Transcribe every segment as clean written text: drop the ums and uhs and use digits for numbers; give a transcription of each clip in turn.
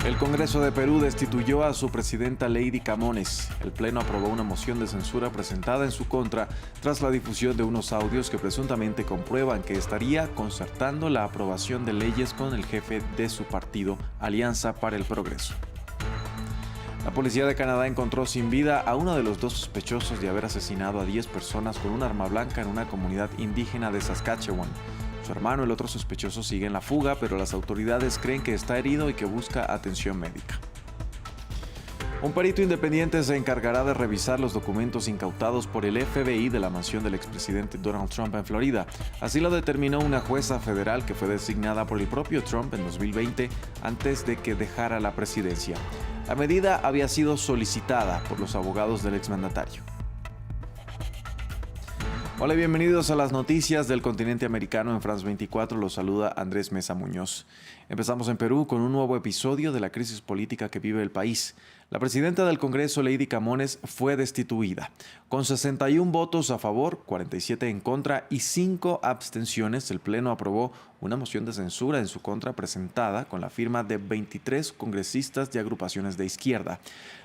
El Congreso de Perú destituyó a su presidenta Lady Camones. El Pleno aprobó una moción de censura presentada en su contra tras la difusión de unos audios que presuntamente comprueban que estaría concertando la aprobación de leyes con el jefe de su partido, Alianza para el Progreso. La policía de Canadá encontró sin vida a uno de los dos sospechosos de haber asesinado a 10 personas con un arma blanca en una comunidad indígena de Saskatchewan. Su hermano, el otro sospechoso, sigue en la fuga, pero las autoridades creen que está herido y que busca atención médica. Un perito independiente se encargará de revisar los documentos incautados por el FBI de la mansión del expresidente Donald Trump en Florida. Así lo determinó una jueza federal que fue designada por el propio Trump en 2020 antes de que dejara la presidencia. La medida había sido solicitada por los abogados del exmandatario. Hola y bienvenidos a las noticias del continente americano. En France 24 los saluda Andrés Mesa Muñoz. Empezamos en Perú con un nuevo episodio de la crisis política que vive el país. La presidenta del Congreso, Lady Camones, fue destituida. Con 61 votos a favor, 47 en contra y 5 abstenciones, el Pleno aprobó una moción de censura en su contra presentada con la firma de 23 congresistas de agrupaciones de izquierda.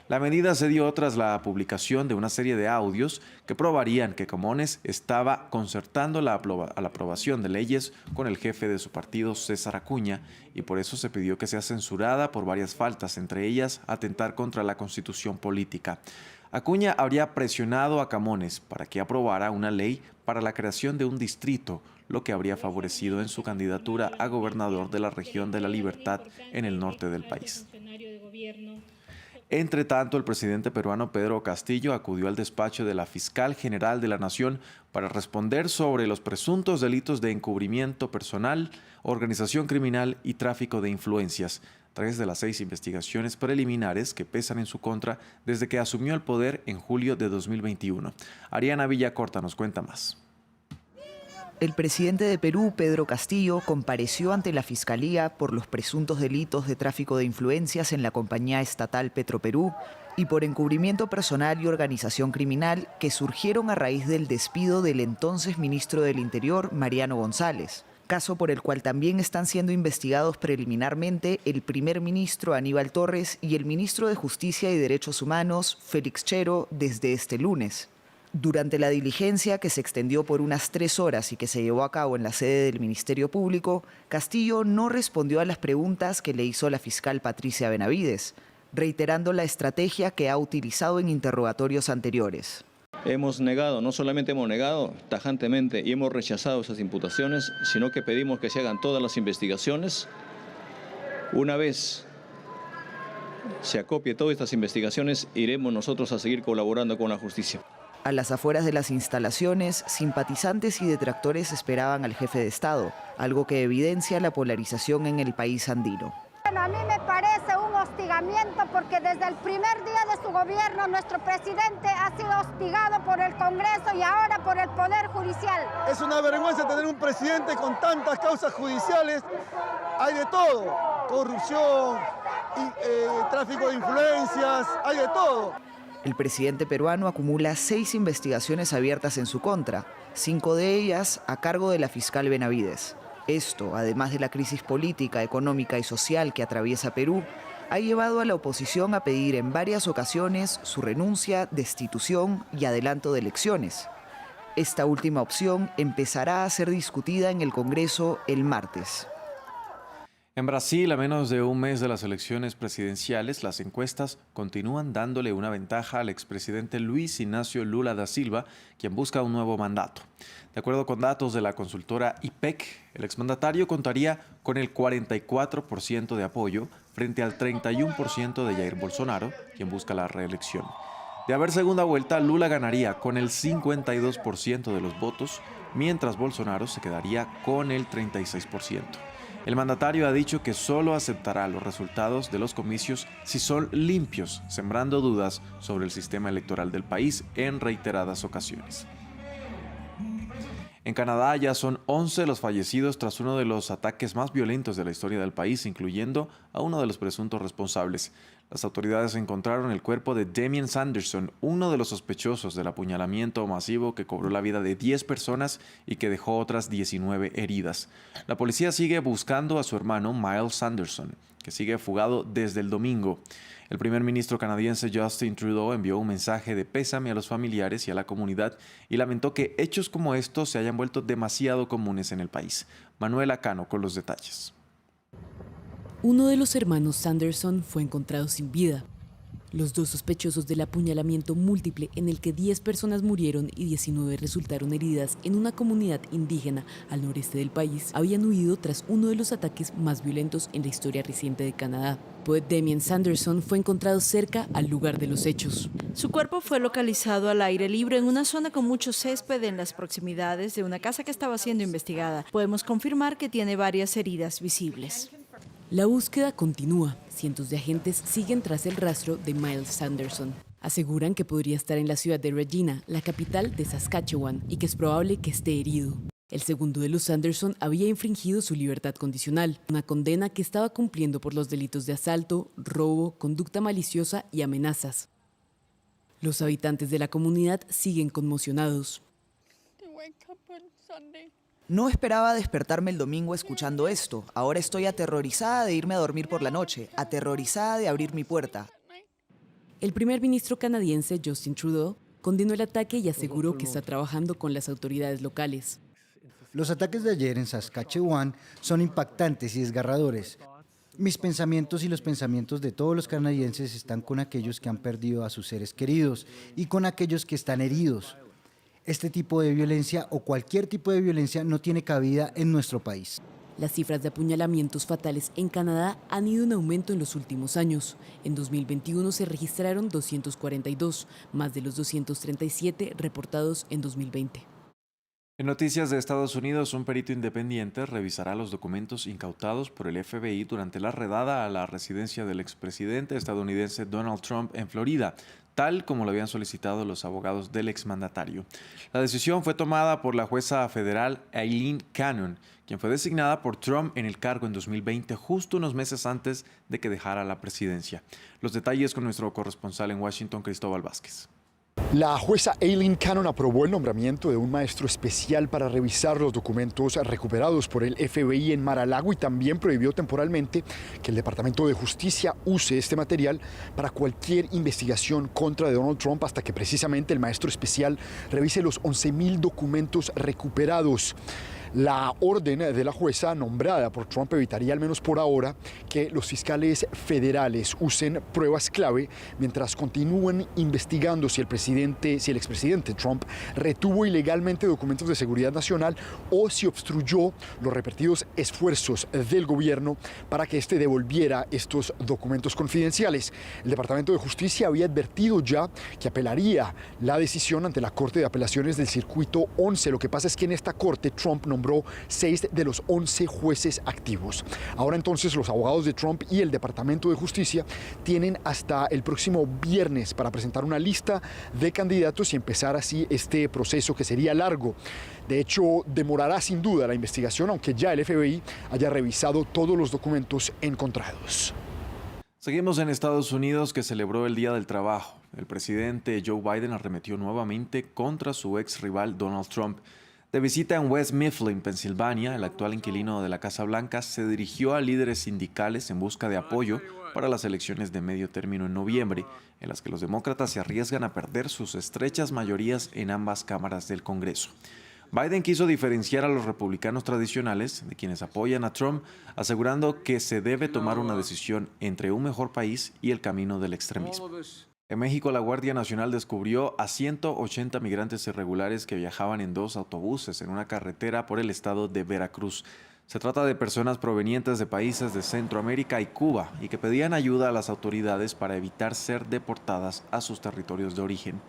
La medida se dio tras la publicación de una serie de audios que probarían que Camones estaba concertando la aprobación de leyes con el jefe de su partido, César Acuña, y por eso se pidió que sea censurada por varias faltas, entre ellas atentar contra la Constitución política. Acuña habría presionado a Camones para que aprobara una ley para la creación de un distrito, lo que habría favorecido en su candidatura a gobernador de la región de La Libertad en el norte del país. Entre tanto, el presidente peruano Pedro Castillo acudió al despacho de la fiscal general de la Nación para responder sobre los presuntos delitos de encubrimiento personal, organización criminal y tráfico de influencias, 3 de las 6 investigaciones preliminares que pesan en su contra desde que asumió el poder en julio de 2021. Ariana Villacorta nos cuenta más. El presidente de Perú, Pedro Castillo, compareció ante la Fiscalía por los presuntos delitos de tráfico de influencias en la compañía estatal Petroperú y por encubrimiento personal y organización criminal que surgieron a raíz del despido del entonces ministro del Interior, Mariano González, caso por el cual también están siendo investigados preliminarmente el primer ministro Aníbal Torres y el ministro de Justicia y Derechos Humanos, Félix Chero, desde este lunes. Durante la diligencia, que se extendió por unas 3 horas y que se llevó a cabo en la sede del Ministerio Público, Castillo no respondió a las preguntas que le hizo la fiscal Patricia Benavides, reiterando la estrategia que ha utilizado en interrogatorios anteriores. Hemos negado, no solamente hemos negado tajantemente y hemos rechazado esas imputaciones, sino que pedimos que se hagan todas las investigaciones. Una vez se acopie todas estas investigaciones, iremos nosotros a seguir colaborando con la justicia. A las afueras de las instalaciones, simpatizantes y detractores esperaban al jefe de Estado, algo que evidencia la polarización en el país andino. Bueno, a mí me parece un hostigamiento porque desde el primer día de su gobierno nuestro presidente ha sido hostigado por el Congreso y ahora por el Poder Judicial. Es una vergüenza tener un presidente con tantas causas judiciales. Hay de todo, corrupción, tráfico de influencias, hay de todo. El presidente peruano acumula 6 investigaciones abiertas en su contra, 5 de ellas a cargo de la fiscal Benavides. Esto, además de la crisis política, económica y social que atraviesa Perú, ha llevado a la oposición a pedir en varias ocasiones su renuncia, destitución y adelanto de elecciones. Esta última opción empezará a ser discutida en el Congreso el martes. En Brasil, a menos de un mes de las elecciones presidenciales, las encuestas continúan dándole una ventaja al expresidente Luiz Inácio Lula da Silva, quien busca un nuevo mandato. De acuerdo con datos de la consultora IPEC, el exmandatario contaría con el 44% de apoyo frente al 31% de Jair Bolsonaro, quien busca la reelección. De haber segunda vuelta, Lula ganaría con el 52% de los votos, mientras Bolsonaro se quedaría con el 36%. El mandatario ha dicho que solo aceptará los resultados de los comicios si son limpios, sembrando dudas sobre el sistema electoral del país en reiteradas ocasiones. En Canadá ya son 11 los fallecidos tras uno de los ataques más violentos de la historia del país, incluyendo a uno de los presuntos responsables. Las autoridades encontraron el cuerpo de Damien Sanderson, uno de los sospechosos del apuñalamiento masivo que cobró la vida de 10 personas y que dejó otras 19 heridas. La policía sigue buscando a su hermano Miles Sanderson, que sigue fugado desde el domingo. El primer ministro canadiense Justin Trudeau envió un mensaje de pésame a los familiares y a la comunidad y lamentó que hechos como estos se hayan vuelto demasiado comunes en el país. Manuela Cano con los detalles. Uno de los hermanos Sanderson fue encontrado sin vida. Los dos sospechosos del apuñalamiento múltiple en el que 10 personas murieron y 19 resultaron heridas en una comunidad indígena al noreste del país habían huido tras uno de los ataques más violentos en la historia reciente de Canadá. Poet Damien Sanderson fue encontrado cerca al lugar de los hechos. Su cuerpo fue localizado al aire libre en una zona con mucho césped en las proximidades de una casa que estaba siendo investigada. Podemos confirmar que tiene varias heridas visibles. La búsqueda continúa. Cientos de agentes siguen tras el rastro de Miles Sanderson. Aseguran que podría estar en la ciudad de Regina, la capital de Saskatchewan, y que es probable que esté herido. El segundo de los Sanderson había infringido su libertad condicional, una condena que estaba cumpliendo por los delitos de asalto, robo, conducta maliciosa y amenazas. Los habitantes de la comunidad siguen conmocionados. No esperaba despertarme el domingo escuchando esto. Ahora estoy aterrorizada de irme a dormir por la noche, aterrorizada de abrir mi puerta. El primer ministro canadiense Justin Trudeau condenó el ataque y aseguró que está trabajando con las autoridades locales. Los ataques de ayer en Saskatchewan son impactantes y desgarradores. Mis pensamientos y los pensamientos de todos los canadienses están con aquellos que han perdido a sus seres queridos y con aquellos que están heridos. Este tipo de violencia o cualquier tipo de violencia no tiene cabida en nuestro país. Las cifras de apuñalamientos fatales en Canadá han ido en aumento en los últimos años. En 2021 se registraron 242, más de los 237 reportados en 2020. En noticias de Estados Unidos, un perito independiente revisará los documentos incautados por el FBI durante la redada a la residencia del expresidente estadounidense Donald Trump en Florida, tal como lo habían solicitado los abogados del exmandatario. La decisión fue tomada por la jueza federal Aileen Cannon, quien fue designada por Trump en el cargo en 2020, justo unos meses antes de que dejara la presidencia. Los detalles con nuestro corresponsal en Washington, Cristóbal Vázquez. La jueza Aileen Cannon aprobó el nombramiento de un maestro especial para revisar los documentos recuperados por el FBI en Mar-a-Lago y también prohibió temporalmente que el Departamento de Justicia use este material para cualquier investigación contra Donald Trump hasta que precisamente el maestro especial revise los 11,000 documentos recuperados. La orden de la jueza nombrada por Trump evitaría, al menos por ahora, que los fiscales federales usen pruebas clave mientras continúan investigando si el expresidente Trump retuvo ilegalmente documentos de seguridad nacional o si obstruyó los repetidos esfuerzos del gobierno para que éste devolviera estos documentos confidenciales. El Departamento de Justicia había advertido ya que apelaría la decisión ante la Corte de Apelaciones del Circuito 11. Lo que pasa es que en esta corte Trump nombró 6 de los 11 jueces activos. Ahora entonces los abogados de Trump y el Departamento de Justicia tienen hasta el próximo viernes para presentar una lista de candidatos y empezar así este proceso que sería largo. De hecho, demorará sin duda la investigación, aunque ya el FBI haya revisado todos los documentos encontrados. Seguimos en Estados Unidos, que celebró el Día del Trabajo. El presidente Joe Biden arremetió nuevamente contra su ex rival Donald Trump. De visita en West Mifflin, Pensilvania, el actual inquilino de la Casa Blanca se dirigió a líderes sindicales en busca de apoyo para las elecciones de medio término en noviembre, en las que los demócratas se arriesgan a perder sus estrechas mayorías en ambas cámaras del Congreso. Biden quiso diferenciar a los republicanos tradicionales de quienes apoyan a Trump, asegurando que se debe tomar una decisión entre un mejor país y el camino del extremismo. En México, la Guardia Nacional descubrió a 180 migrantes irregulares que viajaban en 2 autobuses en una carretera por el estado de Veracruz. Se trata de personas provenientes de países de Centroamérica y Cuba y que pedían ayuda a las autoridades para evitar ser deportadas a sus territorios de origen.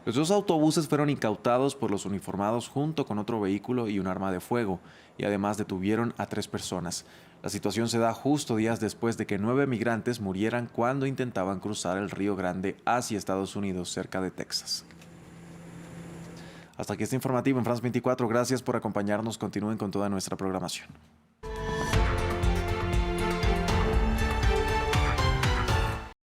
Los 2 autobuses fueron incautados por los uniformados junto con otro vehículo y un arma de fuego, y además detuvieron a 3 personas. La situación se da justo días después de que 9 migrantes murieran cuando intentaban cruzar el Río Grande hacia Estados Unidos, cerca de Texas. Hasta aquí este informativo en France 24. Gracias por acompañarnos. Continúen con toda nuestra programación.